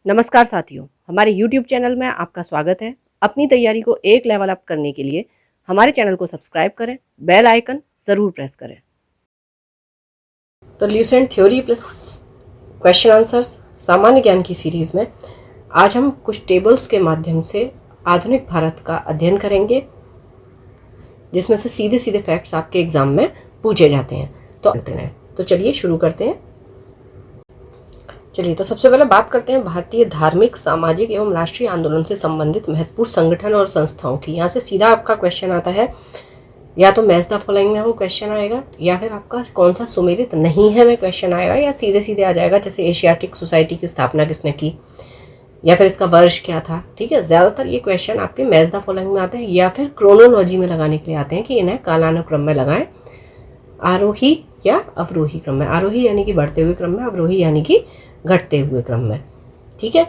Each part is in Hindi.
नमस्कार साथियों, हमारे YouTube चैनल में आपका स्वागत है। अपनी तैयारी को एक लेवल अप करने के लिए हमारे चैनल को सब्सक्राइब करें, बेल आइकन ज़रूर प्रेस करें। तो Lucent theory plus question answers सामान्य ज्ञान की सीरीज़ में आज हम कुछ टेबल्स के माध्यम से आधुनिक भारत का अध्ययन करेंगे, जिसमें से सीधे सीधे फैक्ट्स आपके एग्जाम में पूछे जाते हैं। तो चलिए शुरू करते हैं। चलिए, तो सबसे पहले बात करते हैं भारतीय धार्मिक, सामाजिक एवं राष्ट्रीय आंदोलन से संबंधित महत्वपूर्ण संगठन और संस्थाओं की। यहाँ से सीधा आपका क्वेश्चन आता है, या तो मैच द फॉलोइंग में वो क्वेश्चन आएगा, या फिर आपका कौन सा सुमेलित नहीं है में क्वेश्चन आएगा, या सीधे सीधे आ जाएगा जैसे एशियाटिक सोसाइटी की स्थापना किसने की, या फिर इसका वर्ष क्या था। ठीक है, ज़्यादातर ये क्वेश्चन आपके मैच द फॉलोइंग में आते हैं, या फिर क्रोनोलॉजी में लगाने के लिए आते हैं कि इन्हें कालानुक्रम में लगाएं, आरोही या अवरोही क्रम में। आरोही यानी कि बढ़ते हुए क्रम में, अवरोही यानी कि घटते हुए क्रम में। ठीक है,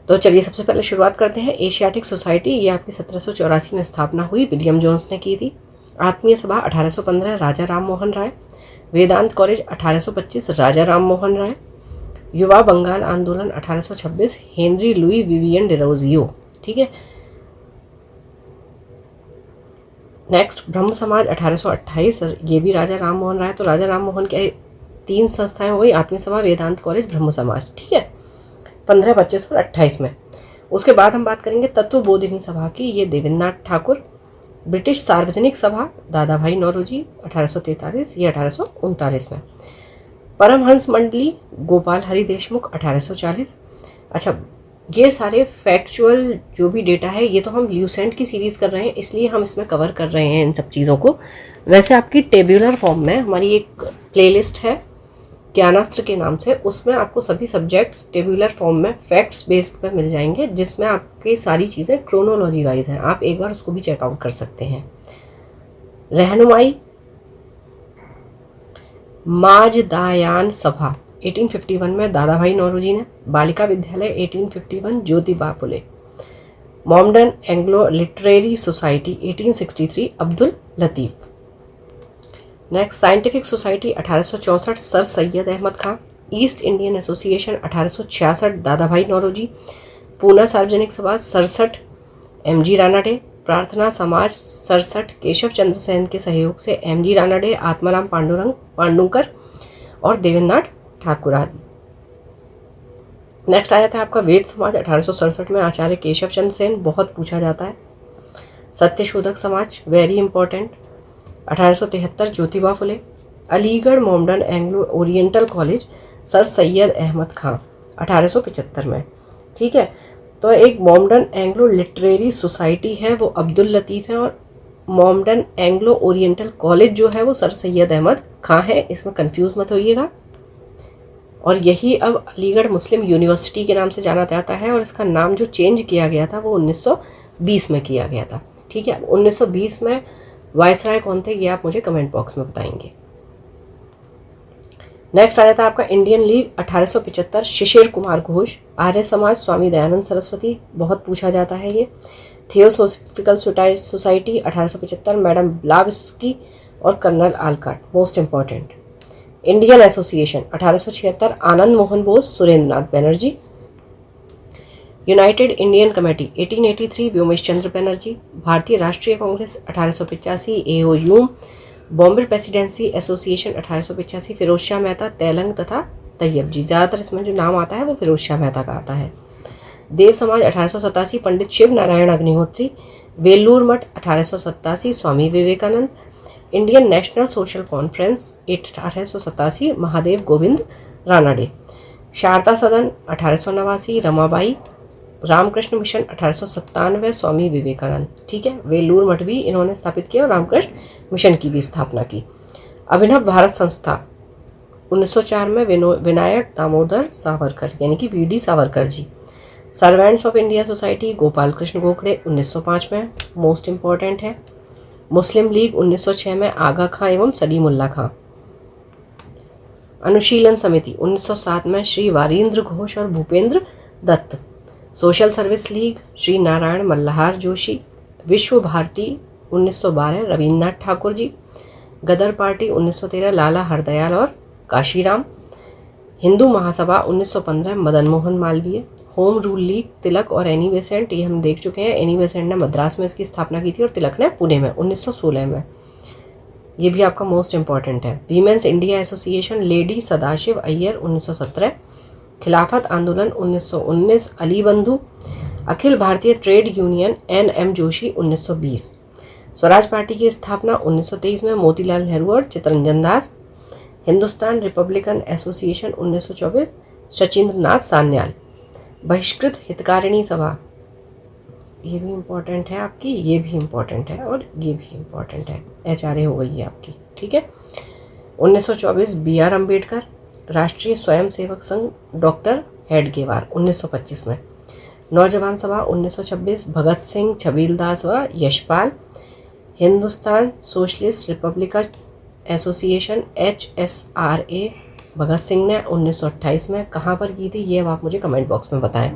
तो चलिए सबसे पहले शुरुआत करते हैं। एशियाटिक सोसाइटी ये आपकी 1784 में स्थापना हुई, विलियम जोन्स ने की थी। आत्मीय सभा 1815, राजा राम मोहन राय। वेदांत कॉलेज 1825, राजा राम मोहन राय। युवा बंगाल आंदोलन 1826, हेनरी लुई विवियन डिरोजियो। ठीक है, नेक्स्ट ब्रह्म समाज 1828, ये भी राजा राम मोहन राय। तो राजा राम मोहन के 3 संस्थाएं हो गई, आत्मीय सभा, वेदांत कॉलेज, ब्रह्म समाज। ठीक है, 15, 25 और 28 में। उसके बाद हम बात करेंगे तत्वबोधिनी सभा की, ये देवेंद्रनाथ ठाकुर। ब्रिटिश सार्वजनिक सभा दादा भाई नौरोजी 1843, ये 1839 में। परमहंस मंडली गोपाल हरि देशमुख 1840। अच्छा, ये सारे फैक्चुअल जो भी डेटा है ये तो हम ल्यूसेंट की सीरीज़ कर रहे हैं, इसलिए हम इसमें कवर कर रहे हैं इन सब चीज़ों को। वैसे आपकी टेब्यूलर फॉर्म में हमारी एक प्लेलिस्ट है ज्ञानास्त्र के नाम से, उसमें आपको सभी सब्जेक्ट्स टेब्यूलर फॉर्म में फैक्ट्स बेस्ड पे मिल जाएंगे, जिसमें आपकी सारी चीज़ें क्रोनोलॉजी वाइज हैं। आप एक बार उसको भी चेकआउट कर सकते हैं। रहनुमाई माजदायान सभा 1851 में दादा भाई नौरोजी ने। Balika Vidyalaya 1851 Jyotiba Phule. Mohammedan Anglo literary society 1863 Abdul Latif. Next scientific society 1864 sir Syed Ahmad Khan. East Indian association 1866 दादा भाई नौरोजी। पूना सार्वजनिक सभा 67 एम.जी. रानाडे। प्रार्थना समाज 67 केशव चंद्र सेन के सहयोग से एम.जी. रानाडे, आत्माराम पांडुंकर और देवेंद्रनाथ ठाकुर आदि। नेक्स्ट आया था आपका वेद समाज 1867 में आचार्य केशव चंद्र सेन, बहुत पूछा जाता है। Satyashodhak Samaj very important 1873 Jyotiba Phule. Aligarh Mohammedan Anglo oriental college sir Syed Ahmad Khan 1875 में। ठीक है, तो एक मॉमडन एंग्लो लिटरेरी सोसाइटी है वो अब्दुल लतीफ़ है, और मॉमडन एंग्लो ओरिएंटल कॉलेज जो है वो सर सैयद अहमद खां है, इसमें कंफ्यूज मत होइएगा। और यही अब अलीगढ़ मुस्लिम यूनिवर्सिटी के नाम से जाना जाता है, और इसका नाम जो चेंज किया गया था वो 1920 में किया गया था। ठीक है, 1920 में वायसराय कौन थे ये आप मुझे कमेंट बॉक्स में बताएंगे। नेक्स्ट आ जाता है आपका इंडियन लीग 1875 शिशिर कुमार घोष। आर्य समाज स्वामी दयानंद सरस्वती, बहुत पूछा जाता है ये। थियोसोफिकल सोसाइटी 1875 मैडम ब्लावस्की और colonel Olcott, most important. Indian association 1876 Anand Mohan Bose, Surendranath Banerjee. United Indian committee 1883 Womesh Chandra Banerjee. Bharatiya Rashtriya Congress 1885 A O. Hume. Bombay presidency association 1885 Firoz Shah Mehta, Telang तथा तैयब जी। ज़्यादातर इसमें जो नाम आता है वो फिरोज शाह मेहता का आता है। देव समाज 1887 पंडित Shiv Narayan Agnihotri. Belur Math 1887 Swami Vivekananda. Indian national social conference 1887 Mahadev Govind Ranade. Sharada Sadan 1889 Ramabai. Ramakrishna mission 1897 Swami Vivekananda. ठीक है, वेलूर मठ भी इन्होंने स्थापित किया और रामकृष्ण मिशन की भी स्थापना की। अभिनव भारत संस्था 1904 में विनायक दामोदर सावरकर यानी कि वी.डी. Savarkar ji. Servants of India Society Gopal Krishna Gokhale 1905 में, मोस्ट इंपॉर्टेंट है। मुस्लिम लीग 1906 में आगा खां एवं सलीमुल्ला खां। अनुशीलन समिति 1907 में श्री वारिंद्र घोष और Bhupendra Dutt. Social service league Shri Narayan Malhar Joshi. Vishwa Bharati 1912 Rabindranath Thakur ji. Ghadar party 1913 Lala Hardayal और Kashiram. Hindu Mahasabha 1915 Madan Mohan Malaviya. Home rule league Tilak और एनी बेसेंट, ये हम देख चुके हैं। एनी बेसेंट ने मद्रास में इसकी स्थापना की थी और तिलक ने पुणे में 1916 में। ये भी आपका मोस्ट इंपॉर्टेंट है। Women's India association lady Sadashiv Iyer 1917। खिलाफत आंदोलन 1919 अली बंधु। Akhil Bharatiya trade union NM Joshi 1920। Swaraj party की स्थापना 1923 में मोतीलाल नेहरू और चित्तरंजन दास। हिंदुस्तान रिपब्लिकन एसोसिएशन 1924 शचीन्द्र नाथ सान्याल। बहिष्कृत हितकारिणी सभा, ये भी इम्पोर्टेंट है आपकी, ये भी इम्पोर्टेंट है और ये भी इम्पोर्टेंट है। HRA हो गई है आपकी, ठीक है। 1924 BR अम्बेडकर। राष्ट्रीय स्वयंसेवक संघ डॉक्टर हेडगेवार 1925 में। नौजवान सभा 1926 भगत सिंह, छबीलदास व Yashpal. Hindustan socialist Republican association HSRA Bhagat Singh ने 1928 में। कहाँ पर की थी ये अब आप मुझे कमेंट बॉक्स में बताएं।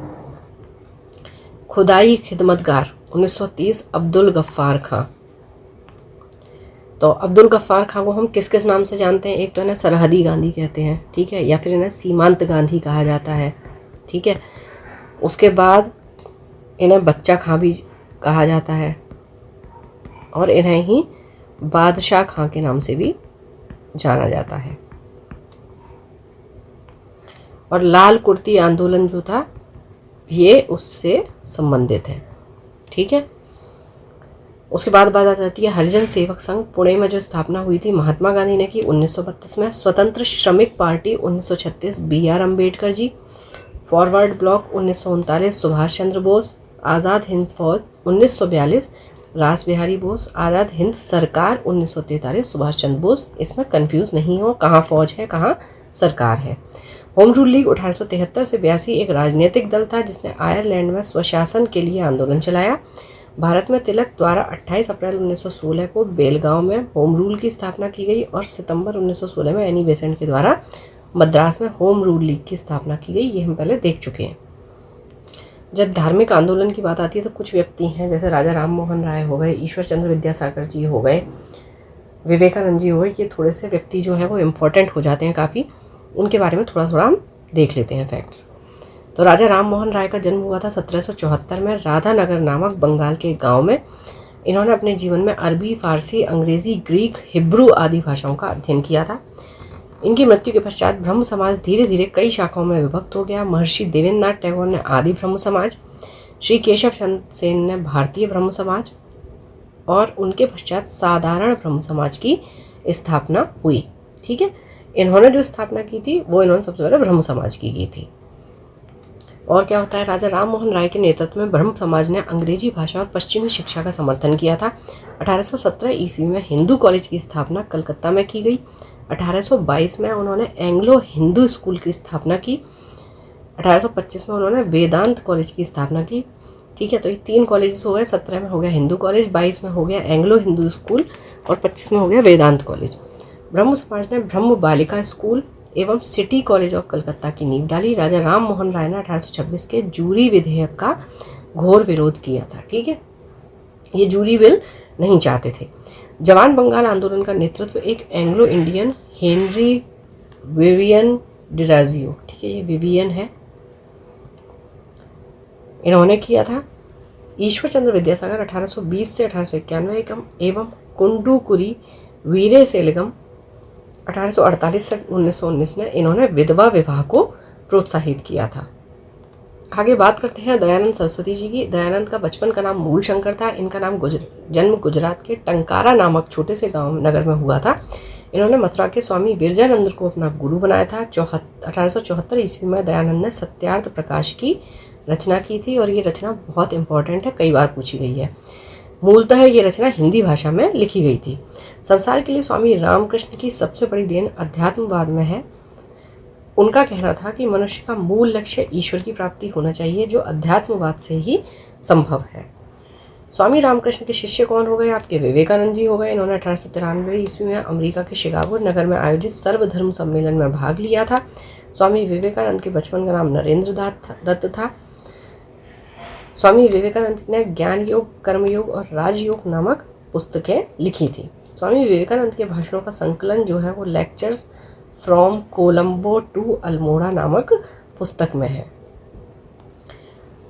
खुदाई खिदमतगार 1930 अब्दुल गफ्फार खां। तो अब्दुल गफ्फार खां को हम किस किस नाम से जानते हैं? एक तो इन्हें सरहदी गांधी कहते हैं, ठीक है, या फिर इन्हें सीमांत गांधी कहा जाता है, ठीक है। उसके बाद इन्हें बच्चा खां भी कहा जाता है और इन्हें ही बादशाह खां के नाम से भी जाना जाता है। और लाल कुर्ती आंदोलन जो था ये उससे संबंधित है, ठीक है। उसके बाद बात आ जाती है हरिजन सेवक संघ पुणे में जो स्थापना हुई थी महात्मा गांधी ने की 1932 में। स्वतंत्र श्रमिक party 1936 BR Ambedkar ji. Forward block 1939 Subhash Chandra Bose. Azad Hind फौज 1942 रास बिहारी बोस। आज़ाद हिंद सरकार 1943 सुभाष चंद्र बोस। इसमें कंफ्यूज नहीं हो कहाँ फौज है कहाँ सरकार है। होम रूल लीग 1873 से 82 एक राजनीतिक दल था जिसने आयरलैंड में स्वशासन के लिए आंदोलन चलाया। भारत में तिलक द्वारा 28 अप्रैल 1916 को बेलगांव में होम रूल की स्थापना की गई और सितंबर 1916 में एनी बेसेंट के द्वारा मद्रास में होम रूल लीग की स्थापना की गई। ये हम पहले देख चुके हैं। जब धार्मिक आंदोलन की बात आती है तो कुछ व्यक्ति हैं जैसे राजा राम मोहन राय हो गए, ईश्वर चंद्र विद्यासागर जी हो गए, विवेकानंद जी हो गए, ये थोड़े से व्यक्ति जो है वो इम्पोर्टेंट हो जाते हैं काफ़ी। उनके बारे में थोड़ा थोड़ा हम देख लेते हैं फैक्ट्स। तो राजा राम मोहन राय का जन्म हुआ था 1774 में राधानगर नामक बंगाल के गांव में। इन्होंने अपने जीवन में अरबी, फारसी, अंग्रेज़ी, ग्रीक, हिब्रू आदि भाषाओं का अध्ययन किया था। इनकी मृत्यु के पश्चात ब्रह्म समाज धीरे धीरे कई शाखाओं में विभक्त हो गया। महर्षि देवेंद्र नाथ टैगोर ने आदि ब्रह्म समाज, श्री केशव चंद्र सेन ने भारतीय ब्रह्म समाज और उनके पश्चात साधारण ब्रह्म समाज की स्थापना हुई, ठीक है। इन्होंने जो स्थापना की थी वो इन्होंने सबसे पहले ब्रह्म समाज की थी। और क्या होता है, राजा राम मोहन राय के नेतृत्व में ब्रह्म समाज ने अंग्रेजी भाषा और पश्चिमी शिक्षा का समर्थन किया था। 1817 ईस्वी में हिंदू कॉलेज की स्थापना कलकत्ता में की गई। 1822 में उन्होंने एंग्लो हिंदू स्कूल की स्थापना की। 1825 में उन्होंने वेदांत कॉलेज की स्थापना की, ठीक है। तो ये 3 कॉलेजेस हो गए। 17 में हो गया हिंदू कॉलेज, 22 में हो गया एंग्लो हिंदू स्कूल और 25 में हो गया वेदांत कॉलेज। ब्रह्म समाज ने ब्रह्म बालिका स्कूल एवं सिटी कॉलेज ऑफ कलकत्ता की नींव डाली। राजा राम मोहन राय ने 1826 के जूरी विधेयक का घोर विरोध किया था, ठीक है। ये जूरी बिल नहीं चाहते थे। जवान बंगाल आंदोलन का नेतृत्व एक एंग्लो इंडियन हेनरी विवियन डिराजियो, ठीक है, ये विवियन है, इन्होंने किया था। ईश्वर चंद्र विद्यासागर 1820 से 1891 एवं कुंडूकुरी वीरे सेलगम 1848 से 1919 ने इन्होंने विधवा विवाह को प्रोत्साहित किया था। आगे बात करते हैं दयानंद सरस्वती जी की। दयानंद का बचपन का नाम मूल शंकर था। इनका नाम जन्म गुजरात के टंकारा नामक छोटे से गांव नगर में हुआ था। इन्होंने मथुरा के स्वामी विरजानंद को अपना गुरु बनाया था। 1874 ईस्वी में दयानंद ने सत्यार्थ प्रकाश की रचना की थी और ये रचना बहुत इंपॉर्टेंट है, कई बार पूछी गई है। मूलतः ये रचना हिंदी भाषा में लिखी गई थी। संसार के लिए स्वामी रामकृष्ण की सबसे बड़ी देन अध्यात्मवाद में है। उनका कहना था कि मनुष्य का मूल लक्ष्य ईश्वर की प्राप्ति होना चाहिए, जो अध्यात्मवाद से ही संभव है। स्वामी रामकृष्ण के शिष्य कौन हो गए? आपके विवेकानंद जी हो गए। इन्होंने 1893 ईस्वी में अमेरिका के शिकागो नगर में आयोजित सर्वधर्म सम्मेलन में भाग लिया था। स्वामी विवेकानंद के बचपन का नाम नरेंद्र दत्त था। स्वामी विवेकानंद ने ज्ञान योग, कर्मयोग और राजयोग नामक पुस्तकें लिखी थी। स्वामी विवेकानंद के भाषणों का संकलन जो है वो Lectures from Colombo to Almora नामक पुस्तक में है।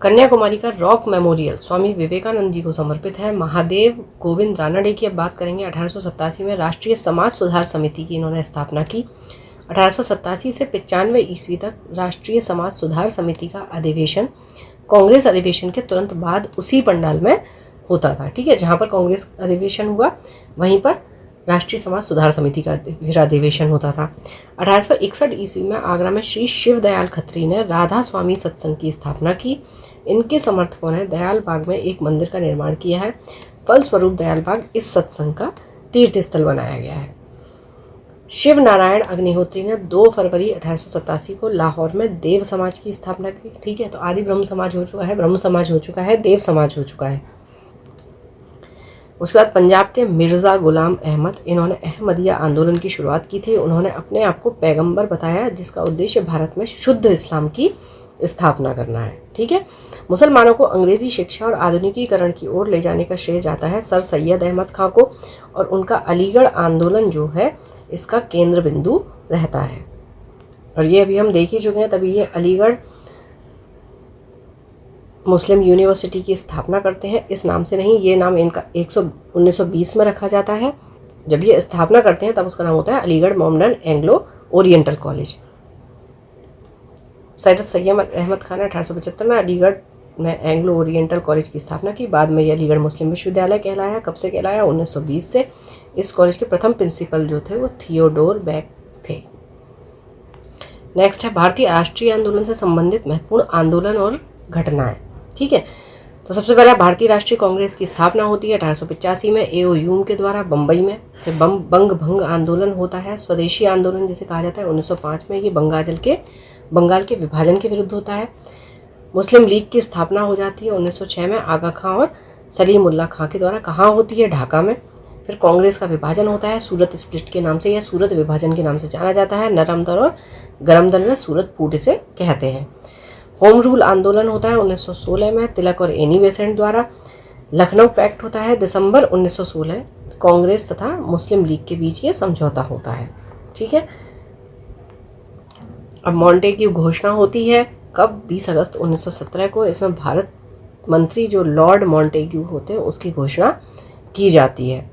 कन्याकुमारी का रॉक मेमोरियल स्वामी विवेकानंद जी को समर्पित है। महादेव गोविंद रानडे की अब बात करेंगे। 1887 में राष्ट्रीय समाज सुधार समिति की इन्होंने स्थापना की। 1887 से 95 ईस्वी तक राष्ट्रीय समाज सुधार समिति का अधिवेशन कांग्रेस अधिवेशन के तुरंत बाद उसी पंडाल में होता था। ठीक है, जहाँ पर कांग्रेस अधिवेशन हुआ वहीं पर राष्ट्रीय समाज सुधार समिति का अधिवेशन होता था। 1861 ईस्वी में आगरा में श्री शिव दयाल खत्री ने राधा स्वामी सत्संग की स्थापना की। इनके समर्थकों ने दयाल बाग में एक मंदिर का निर्माण किया है। फलस्वरूप दयाल बाग इस सत्संग का तीर्थ स्थल बनाया गया है। शिव नारायण अग्निहोत्री ने 2 फरवरी 1887 को लाहौर में देव समाज की स्थापना की। ठीक है, तो आदि ब्रह्म समाज हो चुका है, ब्रह्म समाज हो चुका है, देव समाज हो चुका है। उसके बाद पंजाब के मिर्ज़ा गुलाम अहमद, इन्होंने अहमदिया आंदोलन की शुरुआत की थी। उन्होंने अपने आप को पैगंबर बताया, जिसका उद्देश्य भारत में शुद्ध इस्लाम की स्थापना करना है। ठीक है, मुसलमानों को अंग्रेजी शिक्षा और आधुनिकीकरण की ओर ले जाने का श्रेय जाता है सर सैयद अहमद खां को, और उनका अलीगढ़ आंदोलन जो है इसका केंद्र बिंदु रहता है। और ये अभी हम देख ही चुके हैं, तभी ये अलीगढ़ मुस्लिम यूनिवर्सिटी की स्थापना करते हैं। इस नाम से नहीं, ये नाम इनका 1920 में रखा जाता है। जब ये स्थापना करते हैं तब उसका नाम होता है Aligarh Mohammedan Anglo oriental College. Syed Syed Ahmad Khan ने 1875 में अलीगढ़ में एंग्लो ओरिएंटल कॉलेज की स्थापना की। बाद में ये अलीगढ़ मुस्लिम विश्वविद्यालय कहलाया। कब से कहलाया? 1920 से। इस कॉलेज के प्रथम प्रिंसिपल जो थे वो थियोडोर बेक थे। नेक्स्ट है भारतीय राष्ट्रीय आंदोलन से संबंधित महत्वपूर्ण आंदोलन और घटनाएं। ठीक है, तो सबसे पहले भारतीय राष्ट्रीय कांग्रेस की स्थापना होती है 1885 में ए.ओ. ह्यूम के द्वारा बम्बई में। फिर बंग भंग आंदोलन होता है, स्वदेशी आंदोलन जिसे कहा जाता है 1905 में। ये बंगाल के विभाजन के विरुद्ध होता है। मुस्लिम लीग की स्थापना हो जाती है 1906 में आगा खां और सलीमुल्लाह खां के द्वारा। कहाँ होती है? ढाका में। फिर कांग्रेस का विभाजन होता है सूरत स्प्लिट के नाम से या सूरत विभाजन के नाम से जाना जाता है। नरम दल और गरम दल में सूरत फूट इसे कहते हैं। होम रूल आंदोलन होता है 1916 में तिलक और एनी बेसेंट द्वारा। लखनऊ पैक्ट होता है दिसंबर 1916। कांग्रेस तथा मुस्लिम लीग के बीच ये समझौता होता है। ठीक है, अब मॉन्टेग्यू घोषणा होती है कब? 20 अगस्त 1917 को। इसमें भारत मंत्री जो लॉर्ड मॉन्टेग्यू होते हैं उसकी घोषणा की जाती है।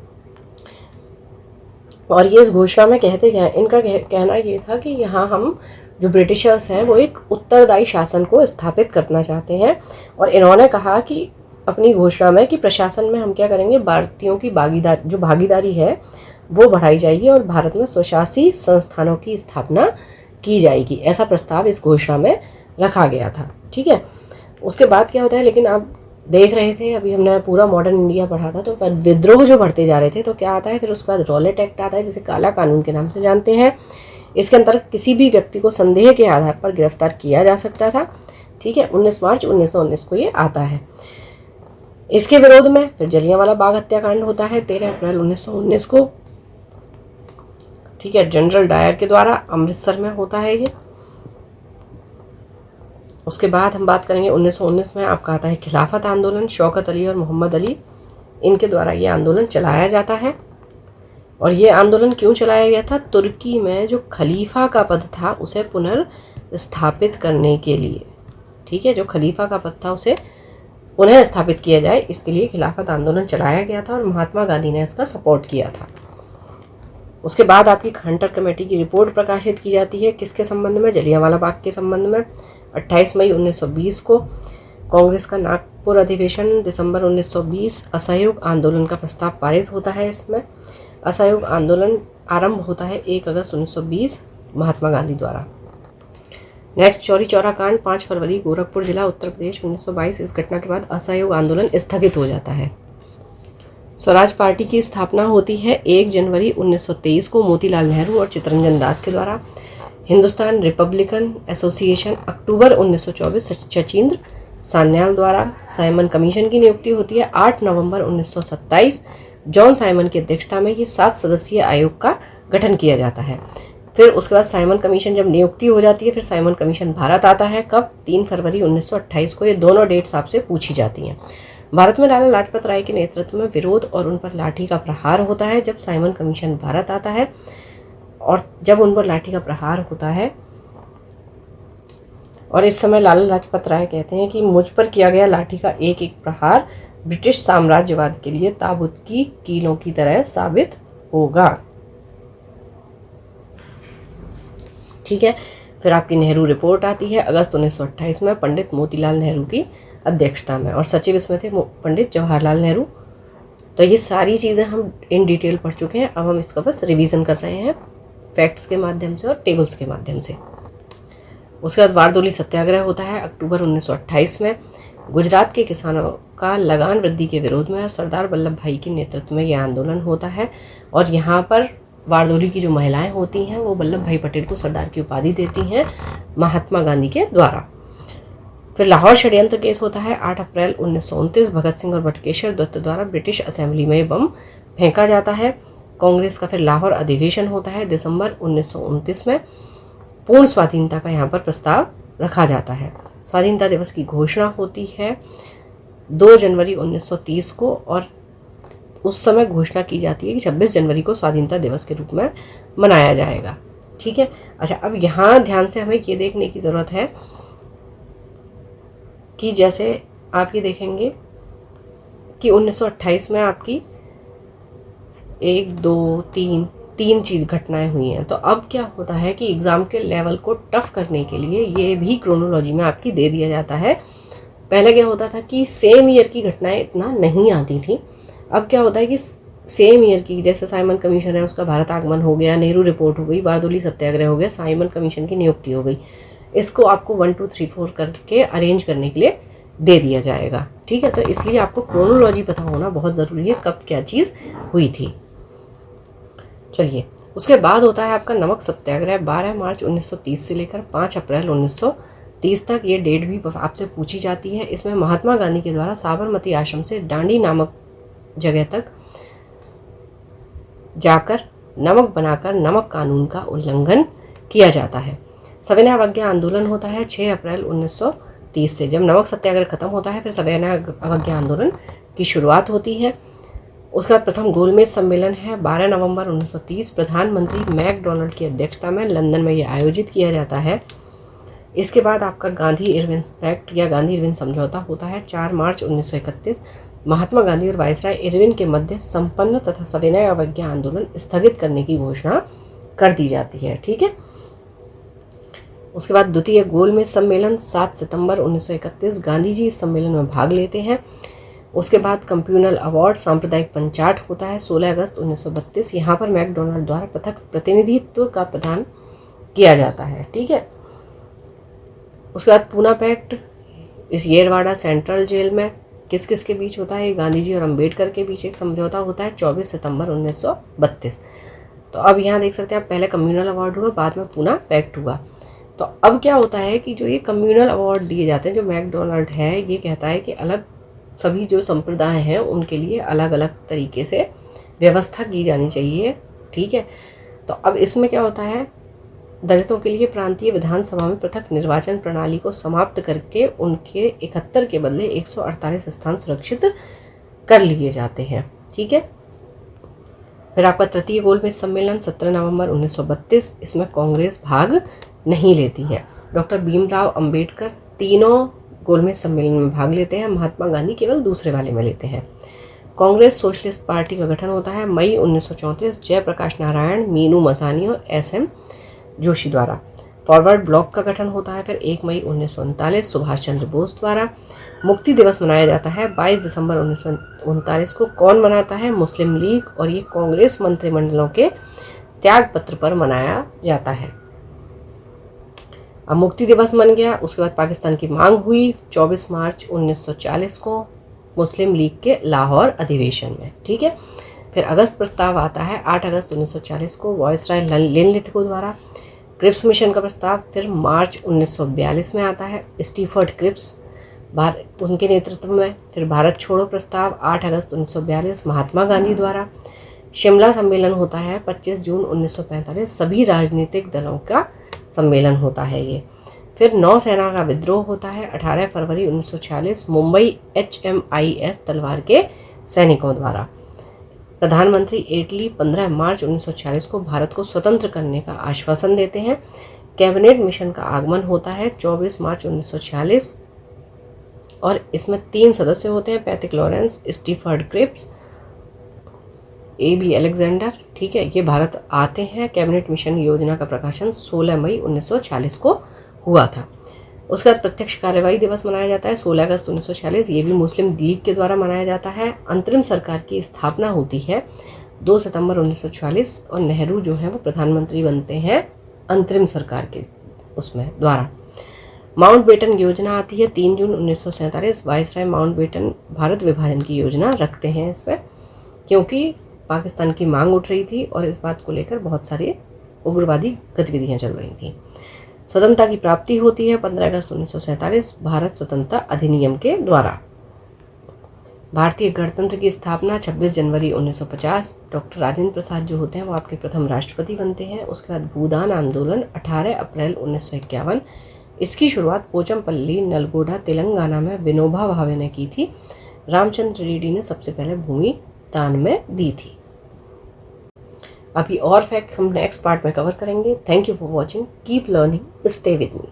और ये इस घोषणा में कहते क्या है? इनका कहना ये था कि यहाँ हम जो ब्रिटिशर्स हैं वो एक उत्तरदायी शासन को स्थापित करना चाहते हैं। और इन्होंने कहा कि अपनी घोषणा में कि प्रशासन में हम क्या करेंगे, भारतीयों की भागीदारी है वो बढ़ाई जाएगी और भारत में स्वशासी संस्थानों की स्थापना की जाएगी। ऐसा प्रस्ताव इस घोषणा में रखा गया था। ठीक है, उसके बाद क्या होता है, लेकिन आप देख रहे थे अभी हमने पूरा मॉडर्न इंडिया पढ़ा था, तो विद्रोह जो बढ़ते जा रहे थे तो क्या आता है, फिर उसके बाद रॉलेट एक्ट आता है जिसे काला कानून के नाम से जानते हैं। इसके अंतर्गत किसी भी व्यक्ति को संदेह के आधार पर गिरफ्तार किया जा सकता था। ठीक है, 19 मार्च 1919 को ये आता है। इसके विरोध में फिर जलियांवाला बाग हत्याकांड होता है 13 अप्रैल 1919 को। ठीक है, जनरल डायर के द्वारा अमृतसर में होता है ये। उसके बाद हम बात करेंगे 1919 में आपका आता है खिलाफत आंदोलन। शौकत अली और मोहम्मद अली इनके द्वारा ये आंदोलन चलाया जाता है। और ये आंदोलन क्यों चलाया गया था? तुर्की में जो खलीफा का पद था उसे पुनर्स्थापित करने के लिए। ठीक है, जो खलीफा का पद था उसे पुनः स्थापित किया जाए, इसके लिए खिलाफत आंदोलन चलाया गया था और महात्मा गांधी ने इसका सपोर्ट किया था। उसके बाद आपकी हंटर कमेटी की रिपोर्ट प्रकाशित की जाती है किसके संबंध में? जलियांवाला बाग के संबंध में। 28 मई 1920 को कांग्रेस का नागपुर अधिवेशन, दिसंबर 1920 असहयोग आंदोलन का प्रस्ताव पारित होता है। इसमें असहयोग आंदोलन आरंभ होता है 1 अगस्त 1920 महात्मा गांधी द्वारा। नेक्स्ट चौरी चौरा कांड 5 फरवरी गोरखपुर जिला उत्तर प्रदेश 1922। इस घटना के बाद असहयोग आंदोलन स्थगित हो जाता है। स्वराज पार्टी की स्थापना होती है 1 जनवरी 1923 को मोतीलाल नेहरू और चित्तरंजन दास के द्वारा। हिंदुस्तान रिपब्लिकन एसोसिएशन अक्टूबर 1924 सचिंद्र सान्याल द्वारा। साइमन कमीशन की नियुक्ति होती है 8 नवंबर 1927। जॉन साइमन की अध्यक्षता में ये 7 सदस्यीय आयोग का गठन किया जाता है। फिर उसके बाद साइमन कमीशन जब नियुक्ति हो जाती है फिर साइमन कमीशन भारत आता है। कब? 3 फरवरी 1928 को। ये दोनों डेट्स आपसे पूछी जाती हैं। भारत में लाला लाजपत राय के नेतृत्व में विरोध और उन पर लाठी का प्रहार होता है जब साइमन कमीशन भारत आता है। और जब उन पर लाठी का प्रहार होता है और इस समय लाला लाजपत राय कहते हैं कि मुझ पर किया गया लाठी का एक एक प्रहार ब्रिटिश साम्राज्यवाद के लिए ताबूत की कीलों की तरह साबित होगा। ठीक है। फिर आपकी नेहरू रिपोर्ट आती है अगस्त 1928 में पंडित मोतीलाल नेहरू की अध्यक्षता में, और सचिव इसमें थे पंडित जवाहरलाल नेहरू। तो ये सारी चीज़ें हम इन डिटेल पढ़ चुके हैं, अब हम इसका बस रिवीजन कर रहे हैं फैक्ट्स के माध्यम से और टेबल्स के माध्यम से। उसके बाद वारदोली सत्याग्रह होता है अक्टूबर 1928 में। गुजरात के किसानों का लगान वृद्धि के विरोध में और सरदार वल्लभ भाई के नेतृत्व में यह आंदोलन होता है, और यहाँ पर वारदोली की जो महिलाएं होती हैं वो वल्लभ भाई पटेल को सरदार की उपाधि देती हैं महात्मा गांधी के द्वारा। फिर लाहौर षड्यंत्र केस होता है 8 अप्रैल 1929। भगत सिंह और बटुकेश्वर दत्त द्वारा ब्रिटिश असेंबली में बम फेंका जाता है। कांग्रेस का फिर लाहौर अधिवेशन होता है दिसंबर 1929 में। पूर्ण स्वाधीनता का यहाँ पर प्रस्ताव रखा जाता है। स्वाधीनता दिवस की घोषणा होती है 2 जनवरी 1930 को, और उस समय घोषणा की जाती है कि 26 जनवरी को स्वाधीनता दिवस के रूप में मनाया जाएगा। ठीक है। अच्छा, अब यहाँ ध्यान से हमें ये देखने की ज़रूरत है कि जैसे आप ये देखेंगे कि 1928 में आपकी 1 2 3 चीज़ घटनाएं हुई हैं। तो अब क्या होता है कि एग्ज़ाम के लेवल को टफ करने के लिए ये भी क्रोनोलॉजी में आपकी दे दिया जाता है। पहले क्या होता था कि सेम ईयर की घटनाएं इतना नहीं आती थी। अब क्या होता है कि सेम ईयर की, जैसे साइमन कमीशन है उसका भारत आगमन हो गया, नेहरू रिपोर्ट हो गई, बारदोली सत्याग्रह हो गया, साइमन कमीशन की नियुक्ति हो गई, इसको आपको 1 2 3 4 करके अरेंज करने के लिए दे दिया जाएगा। ठीक है। तो इसलिए आपको क्रोनोलॉजी पता होना बहुत ज़रूरी है, कब क्या चीज़ हुई थी। चलिए, उसके बाद होता है आपका नमक सत्याग्रह 12 मार्च 1930 से लेकर 5 अप्रैल 1930 तक। ये डेट भी आपसे पूछी जाती है। इसमें महात्मा गांधी के द्वारा साबरमती आश्रम से डांडी नामक जगह तक जाकर नमक बनाकर नमक कानून का उल्लंघन किया जाता है। सविनय अवज्ञा आंदोलन होता है 6 अप्रैल 1930 से। जब नमक सत्याग्रह खत्म होता है फिर सविनय अवज्ञा आंदोलन की शुरुआत होती है। उसका प्रथम गोलमेज सम्मेलन है 12 नवंबर 1930। प्रधानमंत्री मैकडोनाल्ड की अध्यक्षता में लंदन में यह आयोजित किया जाता है। इसके बाद आपका गांधी इरविन पैक्ट या गांधी इरविन समझौता होता है 4 मार्च 1931। महात्मा गांधी और वायसराय इरविन के मध्य संपन्न तथा सविनय अवज्ञा आंदोलन स्थगित करने की घोषणा कर दी जाती है। ठीक है। उसके बाद द्वितीय गोलमेज सम्मेलन 7 सितंबर 1931। गांधी जी इस सम्मेलन में भाग लेते हैं। उसके बाद कंप्यूनल अवार्ड सांप्रदायिक पंचाट होता है 16 अगस्त 1932। यहाँ पर मैकडोनाल्ड द्वारा पृथक प्रतिनिधित्व का प्रदान किया जाता है। ठीक है। उसके बाद पूना पैक्ट इस येरवाड़ा सेंट्रल जेल में किस किस के बीच होता है? गांधी जी और अंबेडकर के बीच एक समझौता होता है 24 सितंबर 1932। तो अब यहाँ देख सकते हैं आप, पहले कम्युनल अवार्ड हुआ, बाद में पूना पैक्ट हुआ। तो अब क्या होता है कि जो ये कम्युनल अवार्ड दिए जाते हैं, जो मैकडोनाल्ड है ये कहता है कि अलग सभी जो संप्रदाय हैं उनके लिए अलग अलग तरीके से व्यवस्था की जानी चाहिए। ठीक है। तो अब इसमें क्या होता है, दलितों के लिए प्रांतीय विधानसभा में पृथक निर्वाचन प्रणाली को समाप्त करके उनके 71 के बदले 148 स्थान सुरक्षित कर लिए जाते हैं। ठीक है। फिर आपका तृतीय गोलमेज सम्मेलन 17 नवंबर 1932। इसमें कांग्रेस भाग नहीं लेती है। डॉक्टर भीमराव अंबेडकर तीनों गोलमेज सम्मेलन में भाग लेते हैं, महात्मा गांधी केवल दूसरे वाले में लेते हैं। कांग्रेस सोशलिस्ट पार्टी का गठन होता है मई 1934 जयप्रकाश नारायण, मीनू मसानी और SM जोशी द्वारा। फॉरवर्ड ब्लॉक का गठन होता है फिर 1 मई 1939 सुभाष चंद्र बोस द्वारा। मुक्ति दिवस मनाया जाता है 22 दिसंबर 1939 को। कौन मनाता है? मुस्लिम लीग, और ये कांग्रेस मंत्रिमंडलों के त्याग पत्र पर मनाया जाता है। अब मुक्ति दिवस मन गया। उसके बाद पाकिस्तान की मांग हुई 24 मार्च 1940 को मुस्लिम लीग के लाहौर अधिवेशन में। ठीक है। फिर अगस्त प्रस्ताव आता है 8 अगस्त 1940 को वायसराय लिनलिथगो द्वारा। क्रिप्स मिशन का प्रस्ताव फिर मार्च 1942 में आता है, स्टीफर्ड क्रिप्स उनके नेतृत्व में। फिर भारत छोड़ो प्रस्ताव 8 अगस्त 1942 महात्मा गांधी द्वारा। शिमला सम्मेलन होता है 25 जून 1945। सभी राजनीतिक दलों का सम्मेलन होता है ये। फिर नौसेना का विद्रोह होता है 18 फरवरी 1946 मुंबई HMIS तलवार के सैनिकों द्वारा। प्रधानमंत्री इटली 15 मार्च 1946 को भारत को स्वतंत्र करने का आश्वासन देते हैं। कैबिनेट मिशन का आगमन होता है 24 मार्च 1946 और इसमें 3 सदस्य होते हैं, Pethick Lawrence, Stafford Cripps, AB Alexander. ठीक है, ये भारत आते हैं। कैबिनेट मिशन योजना का प्रकाशन 16 मई 1946 को हुआ था। उसके बाद प्रत्यक्ष कार्यवाही दिवस मनाया जाता है 16 अगस्त 1946, ये भी मुस्लिम लीग के द्वारा मनाया जाता है। अंतरिम सरकार की स्थापना होती है 2 सितंबर 1946 और नेहरू जो है वो प्रधानमंत्री बनते हैं अंतरिम सरकार के उसमें द्वारा। माउंटबेटन योजना आती है 3 जून 1947। वायसराय माउंटबेटन भारत विभाजन की योजना रखते हैं इस पर, क्योंकि पाकिस्तान की मांग उठ रही थी और इस बात को लेकर बहुत सारी उग्रवादी गतिविधियां चल रही थी। स्वतंत्रता की प्राप्ति होती है 15 अगस्त 1947 भारत स्वतंत्रता अधिनियम के द्वारा। भारतीय गणतंत्र की स्थापना 26 जनवरी 1950। डॉक्टर राजेंद्र प्रसाद जो होते हैं वो आपके प्रथम राष्ट्रपति बनते हैं। उसके बाद भूदान आंदोलन 18 अप्रैल 1951, इसकी शुरुआत पोचमपल्ली नलगोंडा तेलंगाना में विनोबा भावे ने की थी। रामचंद्र रेड्डी ने सबसे पहले भूमि दान में दी थी। अभी और फैक्ट्स हम नेक्स्ट पार्ट में कवर करेंगे। Thank you for watching, keep learning, stay with me.